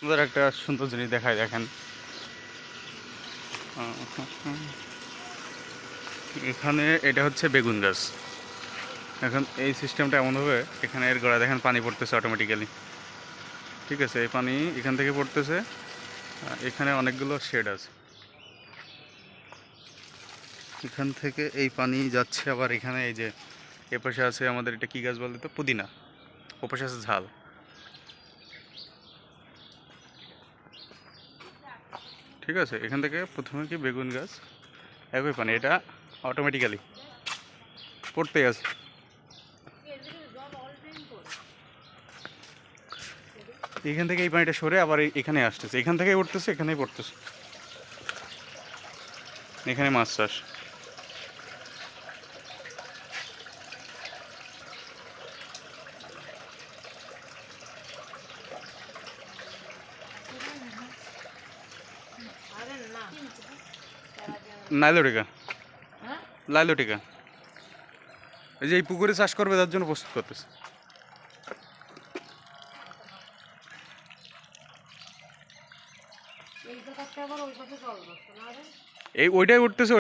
ওদের একটা সুন্দর জিনিস দেখায়, দেখেন এখানে এটা হচ্ছে বেগুন গাছ। এখন এই সিস্টেমটা এমন হবে, এখানে এর গোড়ায় দেখেন পানি পড়তেছে অটোমেটিক্যালি। ঠিক আছে, এই পানি এখান থেকে পড়তেছে। এখানে অনেকগুলো শেড আছে, এখান থেকে এই পানি যাচ্ছে আবার এখানে। এই যে এপাশে আছে আমাদের, এটা কি গাছ বলতে, তো পুদিনা। ওপাশে আছে ঝাল। ঠিক আছে, এখান থেকে প্রথমে কি বেগুন গাছ, একই পানি, এটা অটোমেটিক্যালি পড়তেই আছে। এখান থেকে এই পানিটা সরে আবার এখানে আসতেছে, এখান থেকে উঠতেছে, এখানেই পড়তেছে। এখানে মাছ চাষ। নাইলোটিকা, লাইলোটিকা। এই যে এই পুকুরে চাষ করবে তার জন্য প্রস্তুত করতেছে। এই ওইটাই উঠতেছে।